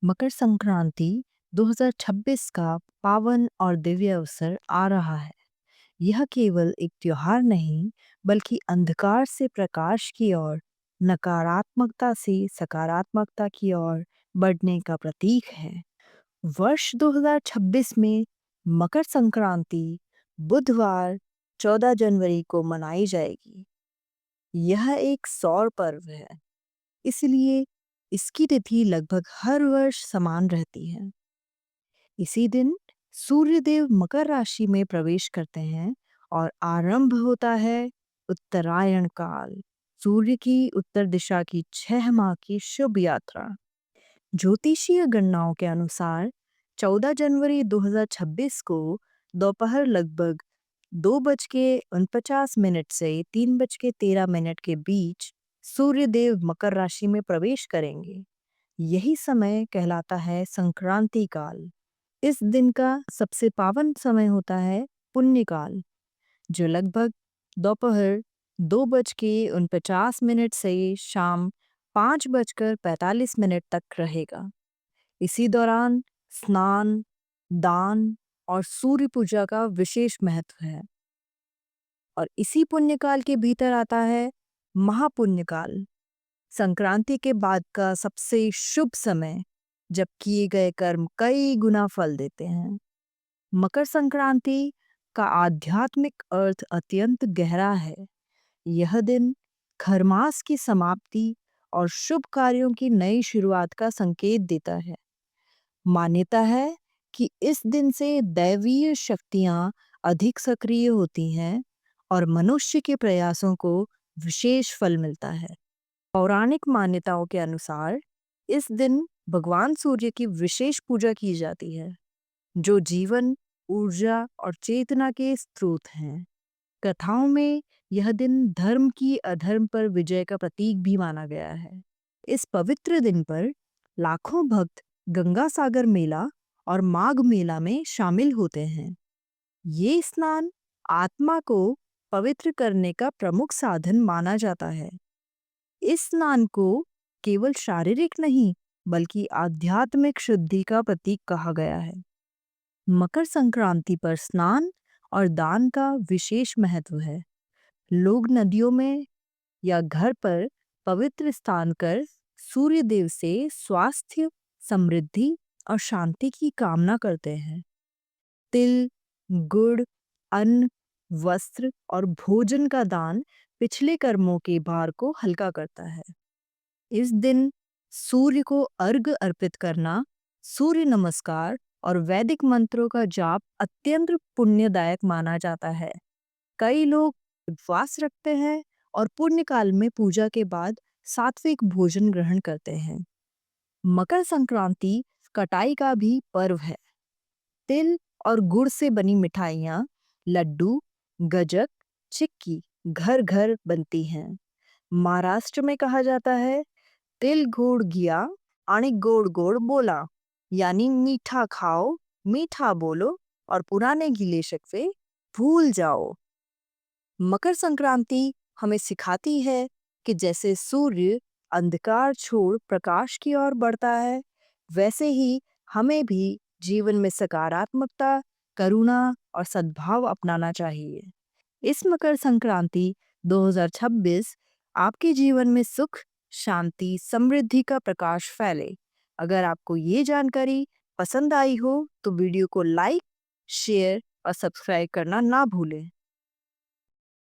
मकर संक्रांति 2026 का पावन और दिव्य अवसर आ रहा है। यह केवल एक त्योहार नहीं, बल्कि अंधकार से प्रकाश की ओर, नकारात्मकता से सकारात्मकता की ओर बढ़ने का प्रतीक है। वर्ष 2026 में मकर संक्रांति बुधवार 14 जनवरी को मनाई जाएगी। यह एक सौर पर्व है, इसलिए इसकी तिथि लगभग हर वर्ष समान रहती है। इसी दिन सूर्यदेव मकर राशि में प्रवेश करते हैं और आरंभ होता है उत्तरायण काल, सूर्य की उत्तर दिशा की 6 माह की शुभ यात्रा। ज्योतिषीय गणनाओं के अनुसार 14 जनवरी 2026 को दोपहर लगभग 2:49 से 3:13 के बीच सूर्यदेव मकर राशि में प्रवेश करेंगे। यही समय कहलाता है संक्रांति काल। इस दिन का सबसे पावन समय होता है पुण्य काल, जो लगभग दोपहर 2:49 से शाम 5:45 तक रहेगा। इसी दौरान स्नान, दान और सूर्य पूजा का विशेष महत्व है। और इसी पुण्यकाल के भीतर आता है महापुण्यकाल, संक्रांति के बाद का सबसे शुभ समय, जब किए गए कर्म कई गुना फल देते हैं। मकर संक्रांति का आध्यात्मिक अर्थ अत्यंत गहरा है। यह दिन खरमास की समाप्ति और शुभ कार्यों की नई शुरुआत का संकेत देता है। मान्यता है कि इस दिन से दैवीय शक्तियां अधिक सक्रिय होती हैं और मनुष्य के प्रयासों को विशेष फल मिलता है। पौराणिक मान्यताओं के अनुसार इस दिन भगवान सूर्य की विशेष पूजा की जाती है, जो जीवन, ऊर्जा और चेतना के स्रोत हैं। कथाओं में यह दिन धर्म की अधर्म पर विजय का प्रतीक भी माना गया है। इस पवित्र दिन पर लाखों भक्त गंगा सागर मेला और माघ मेला में शामिल होते हैं। ये स्नान आत्मा को पवित्र करने का प्रमुख साधन माना जाता है। इस स्नान को केवल शारीरिक नहीं, बल्कि आध्यात्मिक शुद्धि का प्रतीक कहा गया है। मकर संक्रांति पर स्नान और दान का विशेष महत्व है। लोग नदियों में या घर पर पवित्र स्नान कर सूर्य देव से स्वास्थ्य, समृद्धि और शांति की कामना करते हैं। तिल, गुड़, अन्न, वस्त्र और भोजन का दान पिछले कर्मों के भार को हल्का करता है। इस दिन सूर्य को अर्घ्य अर्पित करना, सूर्य नमस्कार और वैदिक मंत्रों का जाप अत्यंत पुण्यदायक माना जाता है। कई लोग उपवास रखते हैं और पुण्य काल में पूजा के बाद सात्विक भोजन ग्रहण करते हैं। मकर संक्रांति कटाई का भी पर्व है। तिल और गुड़ से बनी मिठाइयाँ, लड्डू, गजक, चिक्की घर घर बनती हैं। महाराष्ट्र में कहा जाता है, तिल गुड़ गिया आणि गोड़ गोड़ बोला, यानी मीठा खाओ, मीठा बोलो और पुराने गिले शिकवे भूल जाओ। मकर संक्रांति हमें सिखाती है कि जैसे सूर्य अंधकार छोड़ प्रकाश की ओर बढ़ता है, वैसे ही हमें भी जीवन में सकारात्मकता, करुणा और सद्भाव अपनाना चाहिए। इस मकर संक्रांति 2026 आपके जीवन में सुख, शांति, समृद्धि का प्रकाश फैले। अगर आपको ये जानकारी पसंद आई हो तो वीडियो को लाइक, शेयर और सब्सक्राइब करना ना भूलें।